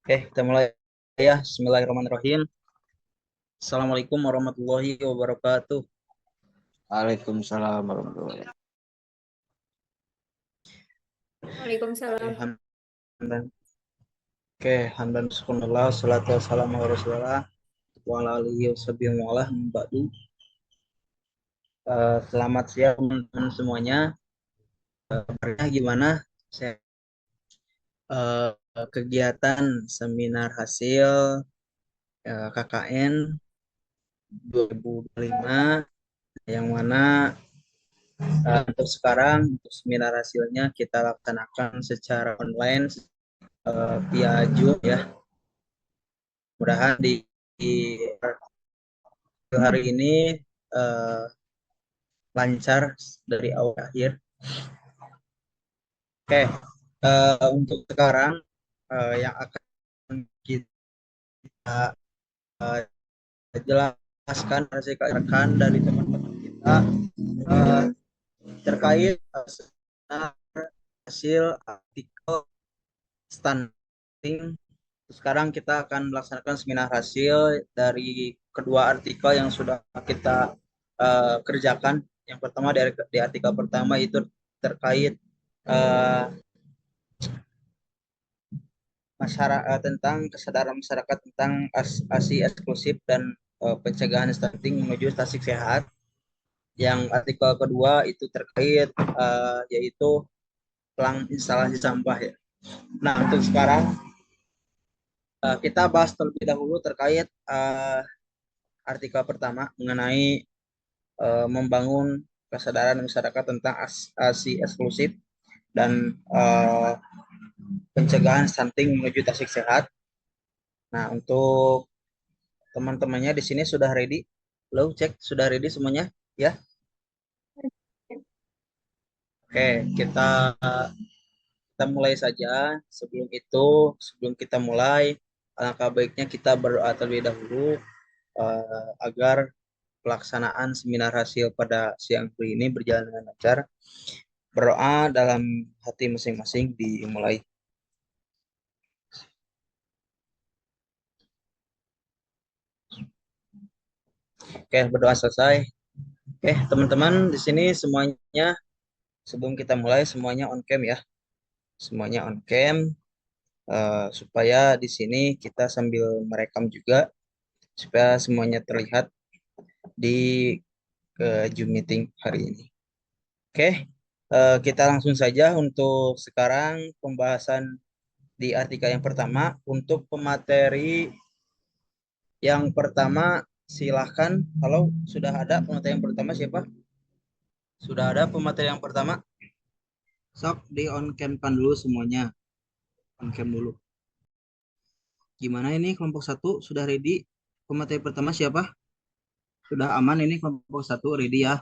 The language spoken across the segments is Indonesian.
Oke, kita mulai ya. Bismillahirrahmanirrahim. Assalamualaikum warahmatullahi wabarakatuh. Waalaikumsalam warahmatullahi wabarakatuh. Oke, Waalaikumsalam. hamdan. Oke, hamdan subhanallah, salatu wassalamu ala rasulillah, wa ala alihi washabihi wa ala ba'du. Selamat siang teman-teman semuanya. Kabarnya gimana? Saya kegiatan seminar hasil KKN 2025 yang mana untuk sekarang untuk seminar hasilnya kita laksanakan secara online via Zoom ya. Mudahan di hari ini uh, lancar dari awal ke akhir. Oke, untuk sekarang yang akan kita uh, jelaskan rekan dari teman-teman kita uh, terkait hasil artikel stunting. Sekarang kita akan melaksanakan seminar hasil dari kedua artikel yang sudah kita kerjakan. Yang pertama di artikel pertama itu terkait uh, masyarakat tentang kesadaran masyarakat tentang ASI eksklusif dan pencegahan stunting menuju tasik sehat. Yang artikel kedua itu terkait yaitu pelang instalasi sampah ya. Nah, untuk sekarang kita bahas terlebih dahulu terkait artikel pertama mengenai membangun kesadaran masyarakat tentang ASI eksklusif dan pencegahan stunting menuju tasik sehat. Nah, untuk teman-temannya di sini sudah ready? Lo cek sudah ready semuanya? Ya. Oke, kita mulai saja. Sebelum kita mulai, alangkah baiknya kita berdoa terlebih dahulu agar pelaksanaan seminar hasil pada siang hari ini berjalan dengan lancar. Berdoa dalam hati masing-masing dimulai. Oke, berdoa selesai. Oke, teman-teman di sini semuanya sebelum kita mulai semuanya on cam ya. Semuanya on cam supaya di sini kita sambil merekam juga supaya semuanya terlihat di Zoom meeting hari ini. Oke, kita langsung saja untuk sekarang pembahasan di artikel yang pertama. Untuk pemateri yang pertama, silahkan. Kalau sudah ada pemateri yang pertama siapa? Sudah ada pemateri yang pertama? Sok di on cam kan dulu semuanya. On cam dulu. Gimana ini kelompok satu sudah ready? Pemateri pertama siapa? Sudah aman ini kelompok satu ready ya?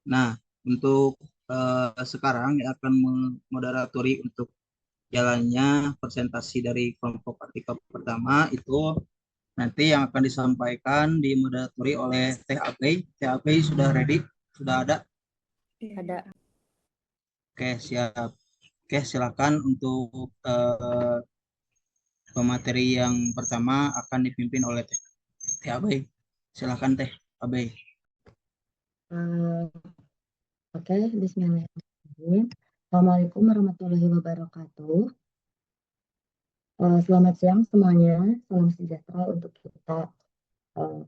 Nah, untuk sekarang yang akan memoderatori untuk jalannya presentasi dari kelompok artikel pertama itu nanti yang akan disampaikan dimoderatori oleh Teh Apei. Teh Apei sudah ready? Sudah ada? Ada. Oke, siap. Oke, silakan untuk pemateri yang pertama akan dipimpin oleh Teh Apei. Silakan Teh Apei. Oke, bismillahirrahmanirrahim. Assalamualaikum warahmatullahi wabarakatuh. Selamat siang semuanya, salam sejahtera untuk kita.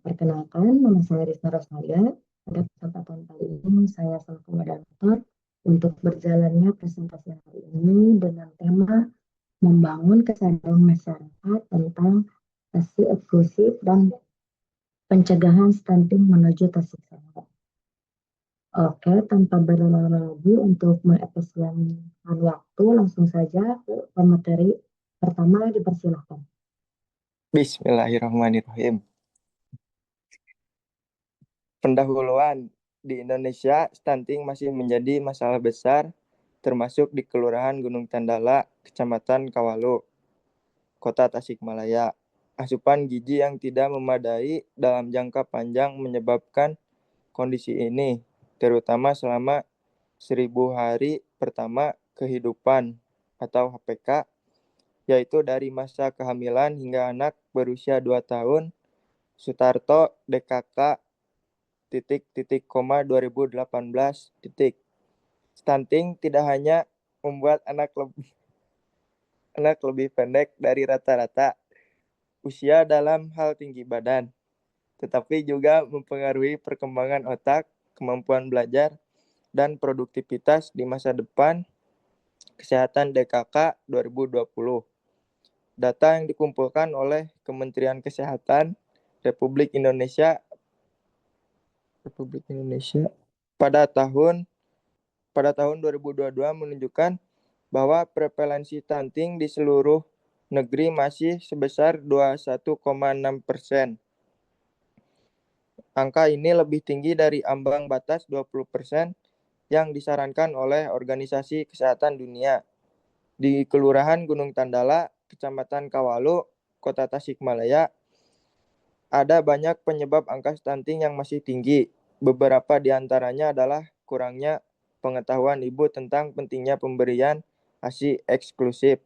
Perkenalkan, nama saya Rizna Rosalia. Pada kesempatan kali ini, saya selaku moderator untuk berjalannya presentasi hari ini dengan tema membangun kesadaran masyarakat tentang ASI eksklusif dan pencegahan stunting menuju tasik sehat. Oke, tanpa berlama-lama lagi untuk mengefisienkan waktu, langsung saja ke pemateri pertama dipersilahkan. Bismillahirrahmanirrahim. Pendahuluan di Indonesia, stunting masih menjadi masalah besar, termasuk di Kelurahan Gunung Tandala, Kecamatan Kawalu, Kota Tasikmalaya. Asupan gizi yang tidak memadai dalam jangka panjang menyebabkan kondisi ini, terutama selama 1000 hari pertama kehidupan atau HPK yaitu dari masa kehamilan hingga anak berusia 2 tahun, Sutarto, DKK, titik, titik, koma, 2018, titik. Stunting tidak hanya membuat anak lebih pendek dari rata-rata usia dalam hal tinggi badan, tetapi juga mempengaruhi perkembangan otak, kemampuan belajar, dan produktivitas di masa depan. Kesehatan DKK 2020. Data yang dikumpulkan oleh Kementerian Kesehatan Republik Indonesia pada tahun 2022 menunjukkan bahwa prevalensi stunting di seluruh negeri masih sebesar 21,6%. Angka ini lebih tinggi dari ambang batas 20% yang disarankan oleh Organisasi Kesehatan Dunia. Di Kelurahan Gunung Tandala, Kecamatan Kawalu, Kota Tasikmalaya, ada banyak penyebab angka stunting yang masih tinggi. Beberapa di antaranya adalah kurangnya pengetahuan ibu tentang pentingnya pemberian ASI eksklusif,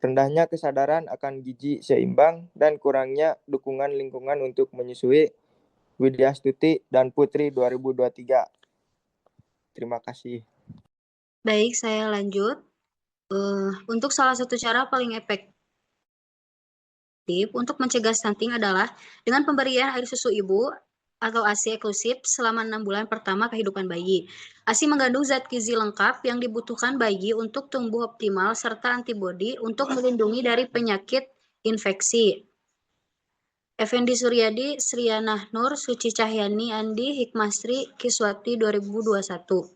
rendahnya kesadaran akan gizi seimbang, dan kurangnya dukungan lingkungan untuk menyusui. Widya Stuti dan Putri 2023. Terima kasih. Baik, saya lanjut. Untuk salah satu cara paling efektif untuk mencegah stunting adalah dengan pemberian air susu ibu atau ASI eksklusif selama 6 bulan pertama kehidupan bayi. ASI mengandung zat gizi lengkap yang dibutuhkan bayi untuk tumbuh optimal serta antibodi untuk melindungi dari penyakit infeksi. Effendi Suryadi, Sriana Nur, Suci Cahyani, Andi, Hikmasri, Kiswati 2021.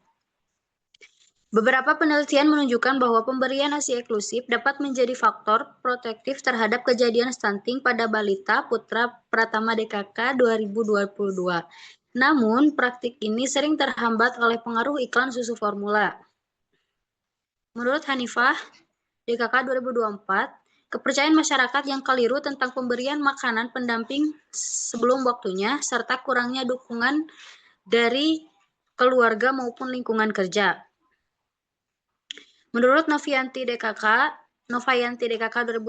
Beberapa penelitian menunjukkan bahwa pemberian ASI eksklusif dapat menjadi faktor protektif terhadap kejadian stunting pada balita putra Pratama DKK 2022. Namun, praktik ini sering terhambat oleh pengaruh iklan susu formula. Menurut Hanifah, DKK 2024, kepercayaan masyarakat yang keliru tentang pemberian makanan pendamping sebelum waktunya, serta kurangnya dukungan dari keluarga maupun lingkungan kerja. Menurut Novianti DKK 2021,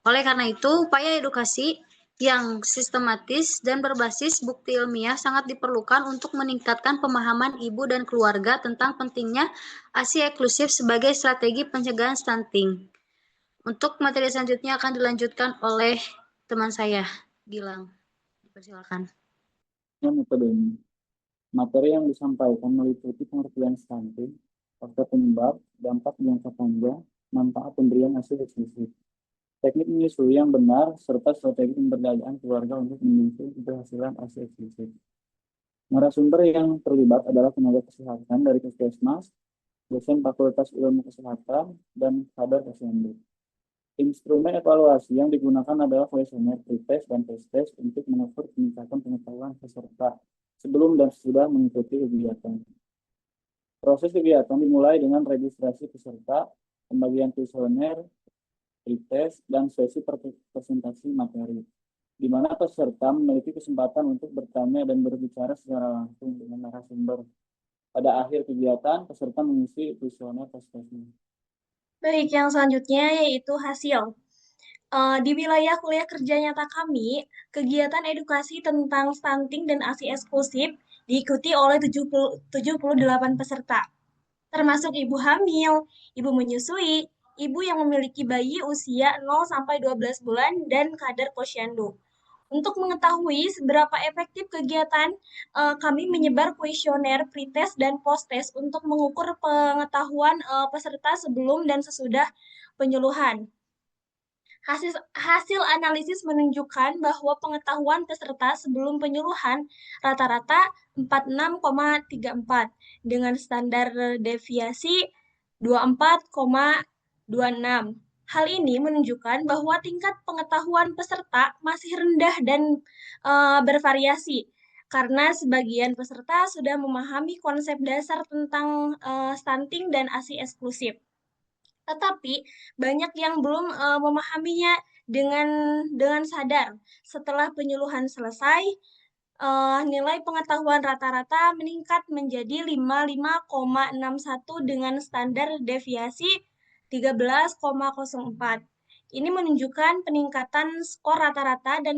oleh karena itu, upaya edukasi yang sistematis dan berbasis bukti ilmiah sangat diperlukan untuk meningkatkan pemahaman ibu dan keluarga tentang pentingnya ASI eksklusif sebagai strategi pencegahan stunting. Untuk materi selanjutnya akan dilanjutkan oleh teman saya, Gilang. Dipersilakan. Metode ini. Materi yang disampaikan meliputi pengertian stunting, faktor penyebab, dampak jangka panjang, manfaat pemberian ASI eksklusif, teknik menyusui yang benar, serta strategi pemberdayaan keluarga untuk menyusui keberhasilan ASI eksklusif. Narasumber yang terlibat adalah tenaga kesehatan dari Puskesmas, dosen Fakultas Ilmu Kesehatan, dan kader SMB. Instrumen evaluasi yang digunakan adalah kuesioner pretest dan test untuk mengukur peningkatan pengetahuan peserta sebelum dan sesudah mengikuti kegiatan. Proses kegiatan dimulai dengan registrasi peserta, pembagian kuesioner, pretest, dan sesi presentasi materi, di mana peserta memiliki kesempatan untuk bertanya dan berbicara secara langsung dengan narasumber. Pada akhir kegiatan, peserta mengisi kuesioner tes-tesnya. Baik, yang selanjutnya yaitu hasil. Di wilayah kuliah kerja nyata kami, kegiatan edukasi tentang stunting dan ASI eksklusif diikuti oleh 78 peserta, termasuk ibu hamil, ibu menyusui, ibu yang memiliki bayi usia 0-12 bulan, dan kader posyandu. Untuk mengetahui seberapa efektif kegiatan, kami menyebar kuesioner pretest dan posttest untuk mengukur pengetahuan peserta sebelum dan sesudah penyuluhan. Hasil analisis menunjukkan bahwa pengetahuan peserta sebelum penyuluhan rata-rata 46,34 dengan standar deviasi 24,26. Hal ini menunjukkan bahwa tingkat pengetahuan peserta masih rendah dan bervariasi karena sebagian peserta sudah memahami konsep dasar tentang stunting dan ASI eksklusif. Tetapi banyak yang belum memahaminya dengan sadar. Setelah penyuluhan selesai, nilai pengetahuan rata-rata meningkat menjadi 55,61 dengan standar deviasi 13,04. Ini menunjukkan peningkatan skor rata-rata dan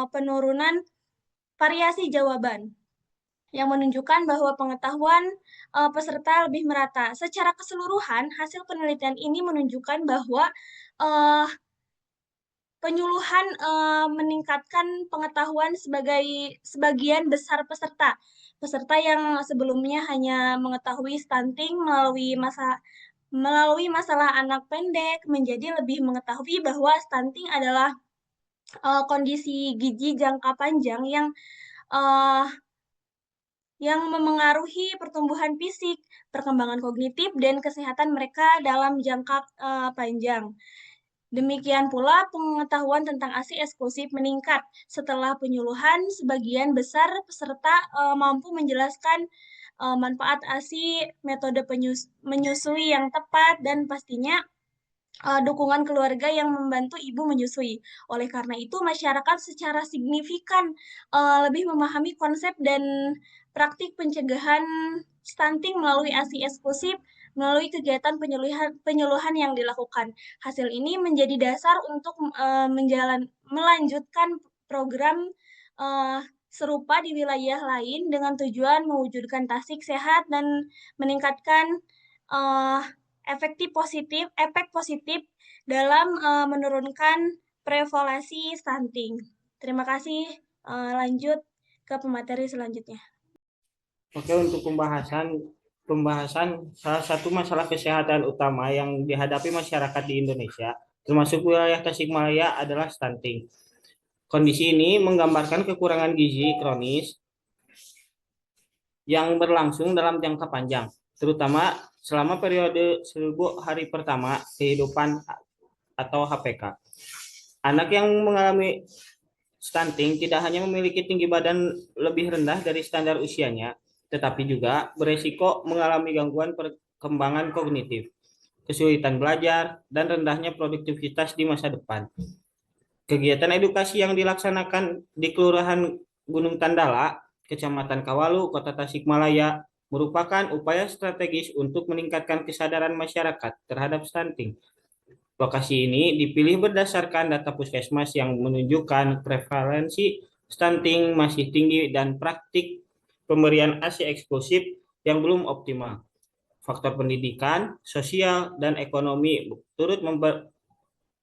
penurunan variasi jawaban yang menunjukkan bahwa pengetahuan peserta lebih merata. Secara keseluruhan, hasil penelitian ini menunjukkan bahwa penyuluhan meningkatkan pengetahuan sebagian besar peserta. Peserta yang sebelumnya hanya mengetahui stunting melalui masalah anak pendek menjadi lebih mengetahui bahwa stunting adalah kondisi gizi jangka panjang yang memengaruhi pertumbuhan fisik, perkembangan kognitif, dan kesehatan mereka dalam jangka panjang. Demikian pula pengetahuan tentang ASI eksklusif meningkat setelah penyuluhan. Sebagian besar peserta mampu menjelaskan manfaat ASI, metode menyusui yang tepat, dan pastinya dukungan keluarga yang membantu ibu menyusui. Oleh karena itu, masyarakat secara signifikan lebih memahami konsep dan praktik pencegahan stunting melalui ASI eksklusif melalui kegiatan penyuluhan yang dilakukan. Hasil ini menjadi dasar untuk melanjutkan program serupa di wilayah lain dengan tujuan mewujudkan Tasik sehat dan meningkatkan efek positif dalam menurunkan prevalensi stunting. Terima kasih. Lanjut ke pemateri selanjutnya. Oke, untuk pembahasan salah satu masalah kesehatan utama yang dihadapi masyarakat di Indonesia, termasuk wilayah Tasikmalaya, adalah stunting. Kondisi ini menggambarkan kekurangan gizi kronis yang berlangsung dalam jangka panjang, terutama selama periode 1000 hari pertama kehidupan atau HPK. Anak yang mengalami stunting tidak hanya memiliki tinggi badan lebih rendah dari standar usianya, tetapi juga beresiko mengalami gangguan perkembangan kognitif, kesulitan belajar, dan rendahnya produktivitas di masa depan. Kegiatan edukasi yang dilaksanakan di Kelurahan Gunung Tandala, Kecamatan Kawalu, Kota Tasikmalaya, merupakan upaya strategis untuk meningkatkan kesadaran masyarakat terhadap stunting. Lokasi ini dipilih berdasarkan data puskesmas yang menunjukkan prevalensi stunting masih tinggi dan praktik pemberian ASI eksklusif yang belum optimal. Faktor pendidikan, sosial, dan ekonomi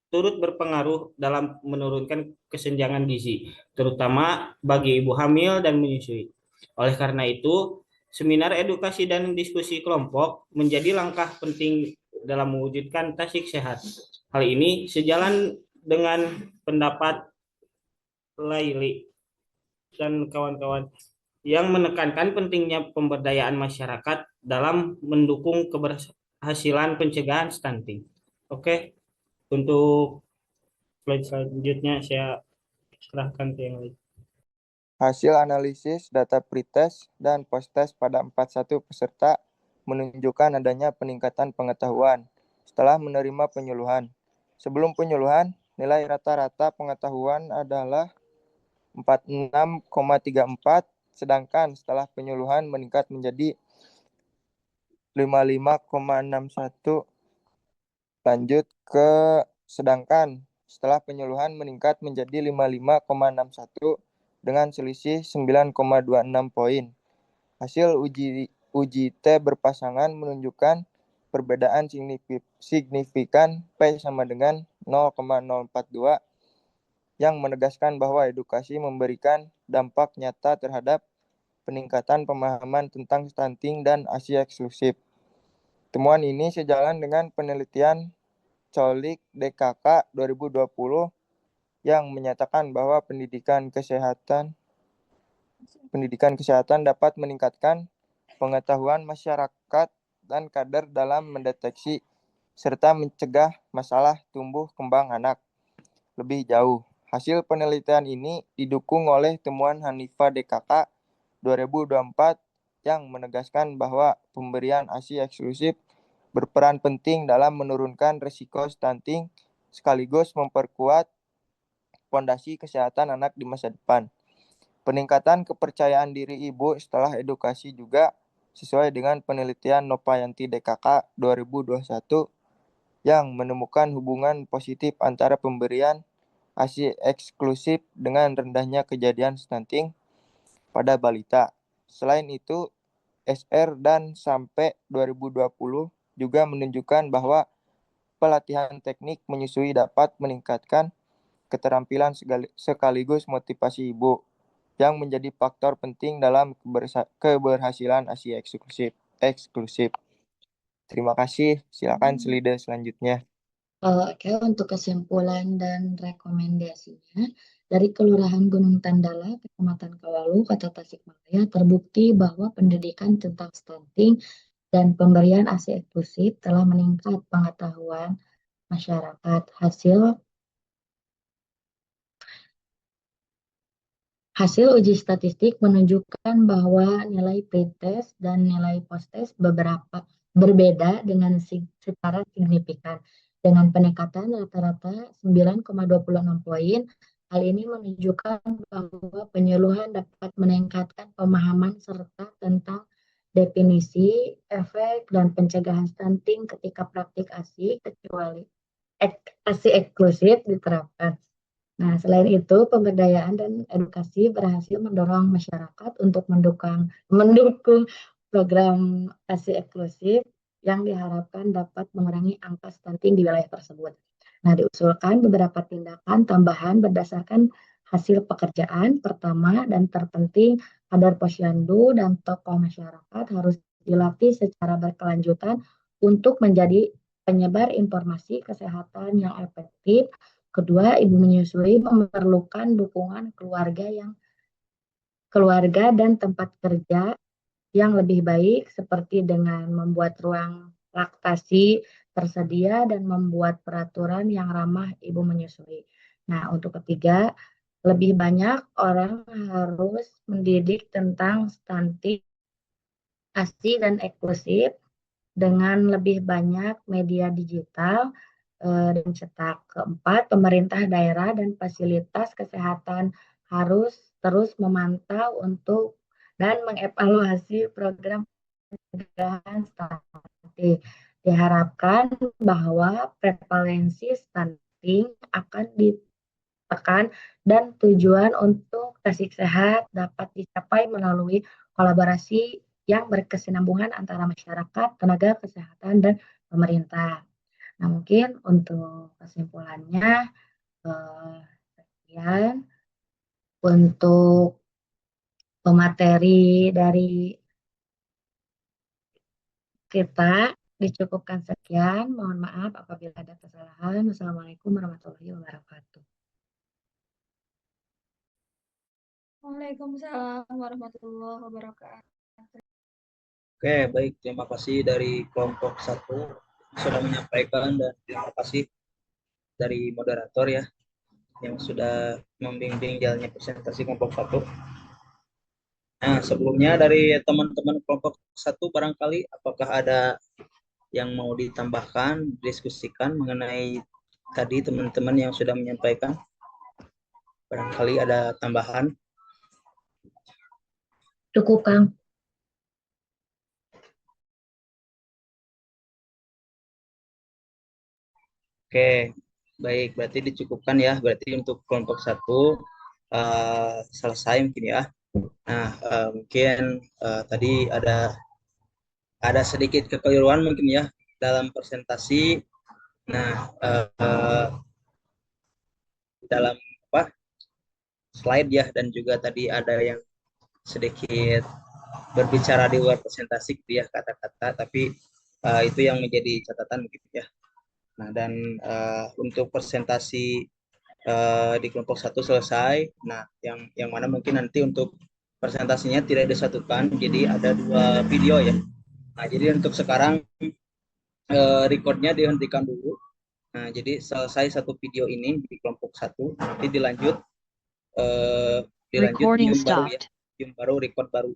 turut berpengaruh dalam menurunkan kesenjangan gizi, terutama bagi ibu hamil dan menyusui. Oleh karena itu, seminar edukasi dan diskusi kelompok menjadi langkah penting dalam mewujudkan Tasik sehat. Hal ini sejalan dengan pendapat Laili dan kawan-kawan yang menekankan pentingnya pemberdayaan masyarakat dalam mendukung keberhasilan pencegahan stunting. Oke, untuk slide selanjutnya saya serahkan ke yang lain. Hasil analisis data pretest dan post-test pada 41 peserta menunjukkan adanya peningkatan pengetahuan setelah menerima penyuluhan. Sebelum penyuluhan, nilai rata-rata pengetahuan adalah 46,34, sedangkan setelah penyuluhan meningkat menjadi 55,61. Lanjut ke sedangkan setelah penyuluhan meningkat menjadi 55,61 dengan selisih 9,26 poin. Hasil uji T berpasangan menunjukkan perbedaan signifikan P sama dengan 0,042 yang menegaskan bahwa edukasi memberikan dampak nyata terhadap peningkatan pemahaman tentang stunting dan ASI eksklusif. Temuan ini sejalan dengan penelitian Colik DKK 2020 yang menyatakan bahwa pendidikan kesehatan dapat meningkatkan pengetahuan masyarakat dan kader dalam mendeteksi serta mencegah masalah tumbuh kembang anak lebih jauh. Hasil penelitian ini didukung oleh temuan Hanifa DKK 2024 yang menegaskan bahwa pemberian ASI eksklusif berperan penting dalam menurunkan risiko stunting sekaligus memperkuat fondasi kesehatan anak di masa depan. Peningkatan kepercayaan diri ibu setelah edukasi juga sesuai dengan penelitian Nopayanti DKK 2021 yang menemukan hubungan positif antara pemberian ASI eksklusif dengan rendahnya kejadian stunting pada balita. Selain itu, SR dan sampai 2020 juga menunjukkan bahwa pelatihan teknik menyusui dapat meningkatkan keterampilan sekaligus motivasi ibu yang menjadi faktor penting dalam keberhasilan ASI eksklusif. Terima kasih. Silakan slide selanjutnya. Oke, untuk kesimpulan dan rekomendasinya, dari Kelurahan Gunung Tandala, Kecamatan Kawalu, Kota Tasikmalaya, terbukti bahwa pendidikan tentang stunting dan pemberian ASI eksklusif telah meningkat pengetahuan masyarakat. Hasil uji statistik menunjukkan bahwa nilai pretest dan nilai posttest berbeda dengan secara signifikan. Dengan peningkatan rata-rata 9,26 poin, hal ini menunjukkan bahwa penyuluhan dapat meningkatkan pemahaman serta tentang definisi, efek, dan pencegahan stunting ketika praktik ASI eksklusif diterapkan. Nah, selain itu, pemberdayaan dan edukasi berhasil mendorong masyarakat untuk mendukung program ASI eksklusif yang diharapkan dapat mengurangi angka stunting di wilayah tersebut. Nah, diusulkan beberapa tindakan tambahan berdasarkan hasil pekerjaan. Pertama dan terpenting, kadar posyandu dan tokoh masyarakat harus dilatih secara berkelanjutan untuk menjadi penyebar informasi kesehatan yang efektif. Kedua, ibu menyusui memerlukan dukungan keluarga dan tempat kerja yang lebih baik, seperti dengan membuat ruang laktasi tersedia dan membuat peraturan yang ramah ibu menyusui. Nah, untuk ketiga, lebih banyak orang harus mendidik tentang stunting, ASI, dan eksklusif dengan lebih banyak media digital dan cetak. Keempat, pemerintah daerah dan fasilitas kesehatan harus terus memantau dan mengevaluasi program pencegahan stunting. Diharapkan bahwa prevalensi stunting akan ditekan dan tujuan untuk Tasik Sehat dapat dicapai melalui kolaborasi yang berkesinambungan antara masyarakat, tenaga kesehatan, dan pemerintah. Nah, mungkin untuk kesimpulannya, sekian untuk pemateri dari kita, dicukupkan sekian. Mohon maaf apabila ada kesalahan. Wassalamualaikum warahmatullahi wabarakatuh. Waalaikumsalam warahmatullahi wabarakatuh. Oke, baik. Terima kasih dari kelompok 1 sudah menyampaikan, dan terima kasih dari moderator ya yang sudah membimbing jalannya presentasi kelompok 1. Nah, sebelumnya dari teman-teman kelompok 1 barangkali apakah ada yang mau ditambahkan, diskusikan mengenai tadi teman-teman yang sudah menyampaikan? Barangkali ada tambahan. Cukup, Kang. Oke, baik. Berarti dicukupkan ya. Berarti untuk kelompok 1 selesai mungkin ya. Nah, mungkin tadi ada sedikit kekeliruan mungkin ya dalam presentasi. Nah, dalam slide ya, dan juga tadi ada yang sedikit berbicara di luar presentasi gitu ya, kata-kata, tapi itu yang menjadi catatan gitu ya. Nah, dan untuk presentasi di kelompok 1 selesai. Nah, yang mana mungkin nanti untuk presentasinya tidak disatukan, jadi ada 2 video ya. Nah, jadi untuk sekarang recordnya dihentikan dulu. Nah, jadi selesai 1 video ini di kelompok 1, nanti dilanjut Zoom baru ya, Zoom baru, record baru.